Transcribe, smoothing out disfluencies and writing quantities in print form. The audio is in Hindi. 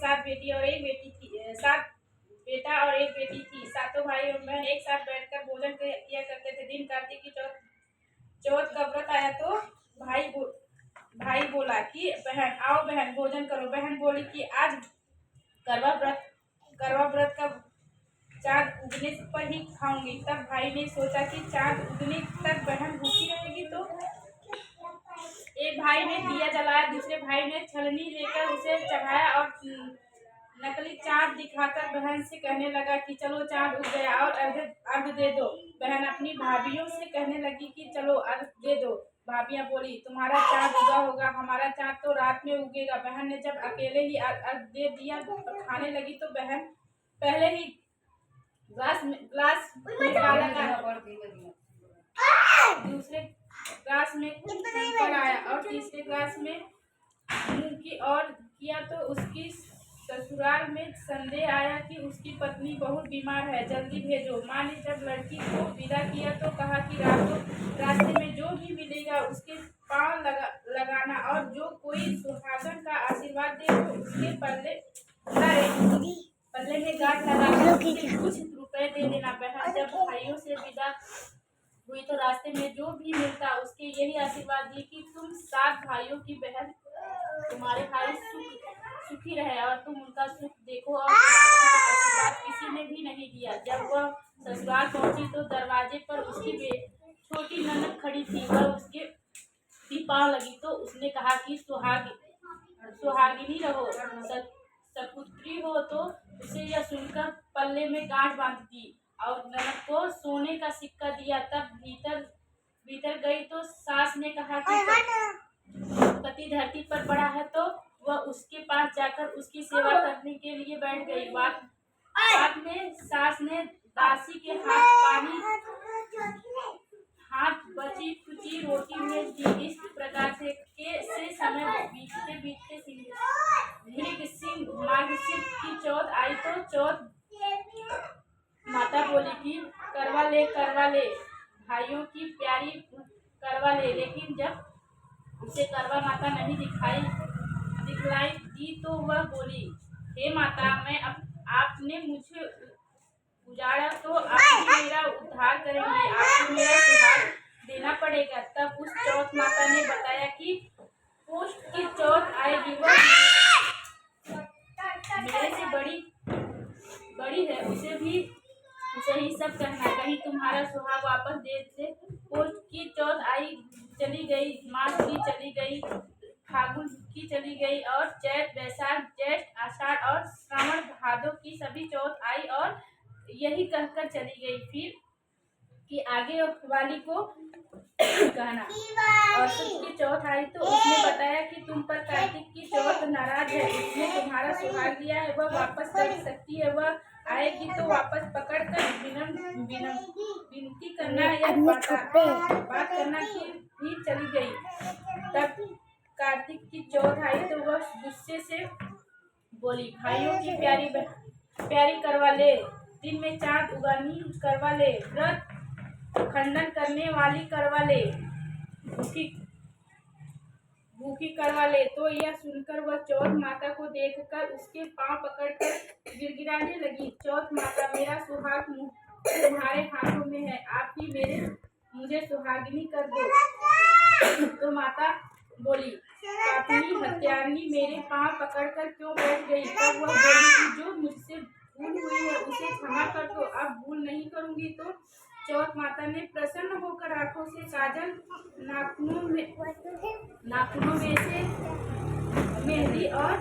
सात बेटी और एक बेटी थी, सात बेटा और एक बेटी थी। सातों भाई और बहन एक साथ बैठकर भोजन किया करते थे। दिन कार्तिक की चौथ का व्रत आया तो भाई बोला कि बहन आओ बहन भोजन करो। बहन बोली कि आज करवा व्रत का चाँद उगने पर ही खाऊंगी। तब भाई ने सोचा कि चाँद उगने तक बहन भूखी रहेगी, तो एक भाई ने दिया जलाया, दूसरे भाई ने छलनी लेकर उसे चढ़ाया और नकली चाँद दिखाकर बहन से कहने लगा कि चलो चाँद उग गया और अर्घ दे दो। बहन अपनी भाभीियों से कहने लगी कि चलो अर्घ दे दो। भाभियां बोली तुम्हारा चाँद उगा होगा, हमारा चाँद तो रात में उगेगा। बहन ने जब अकेले ही अर्घ दे दिया और खाने लगी तो बहन पहले ही ग्लास में दूसरे ग्लास में कंकर आया और तीसरे ग्लास में मुंह की और किया तो उसकी ससुराल में संदेह आया कि उसकी पत्नी बहुत बीमार है, जल्दी भेजो। माँ ने जब लड़की को विदा किया तो कहा कि रास्ते में जो भी मिलेगा उसके पाँव लगाना और जो कोई सुहागन का आशीर्वाद दे तो उसके पल्ले में गांठ लगा कुछ रुपए दे देना। बहन जब भाइयों से विदा हुई तो रास्ते में जो भी मिलता उसके यही आशीर्वाद दी कि तुम सात भाइयों की बहन, तुम्हारे भाई सुखी रहे और तुम उनका सुख देखो। और आशीर्वाद किसी ने भी नहीं दिया। जब वह ससुराल पहुंची तो दरवाजे पर उसकी छोटी ननद खड़ी थी। वह उसके भी पाँव लगी तो उसने कहा कि सुहागिनी रहो, सपुत्री हो। तो उसे यह सुनकर पल्ले में गांठ बांध दी और ननद को सोने का सिक्का दिया। तब भीतर गई तो सास ने कहा कि पति धरती पर पड़ा है, तो वह उसके पास जाकर उसकी सेवा करने के लिए बैठ गई। बाद में सास ने दासी के हाथ बची खुची रोटी भेज दी। इस प्रकार से समय बीतते मार्गशीर्ष की चौथ आई तो चौथ माता बोली कि करवा ले भाइयों की प्यारी करवा ले। लेकिन जब उसे करवा माता नहीं दिखलाई दी तो वह बोली हे माता, मैं आपने मुझे उजाड़ा तो आप ही मेरा उद्धार करेंगे, आपको मेरा सुहाग देना पड़ेगा। तब उस चौथ माता ने बताया कि पुष्ट की चौथ आएगी, वह मेरे से बड़ी है, उसे ही सब कहना, कहीं तुम्हारा सुहाग वापस दे दे। पुष्ट की चौथ आई चली गई, माघ की चली गई, फागुन की चली गई और चैत बैसाख जेठ आषाढ़ और श्रावण भादो की सभी चौथ आई और यही कहकर चली गई। फिर कि आगे वाली को कहना। और सुख की चौथ आई तो उसने बताया कि तुम पर कार्तिक की चौथ नाराज है, उसने तुम्हारा सुहाग दिया है, वह वापस कर सकती है, वह आएगी तो वापस पकड़ कर विनती करना या बात करना की भी चली गई। तब कार्तिक की चौथ आई तो वह गुस्से से बोली भाइयों की प्यारी करवा ले, दिन में चाँद उगानी करवा ले, व्रत खंडन करने वाली करवा ले, भूखी करवा ले। तो यह सुनकर वह चौथ माता को देखकर उसके पांव पकड़कर गिड़गिड़ाने लगी। चौथ माता, मेरा सुहाग तुम्हारे हाथों में है, आप ही मुझे सुहागिनी कर दो। तो माता बोली पापनी हत्यारनी, मेरे पांव पकड़कर क्यों बैठ गई। तब वह बोली कि जो मुझसे भूल हुई है उसे क्षमा कर दो, अब भूल नहीं करूंगी। तो चौथ माता ने प्रसन्न होकर आंखों से काजल, नाखूनों में से मेहंदी और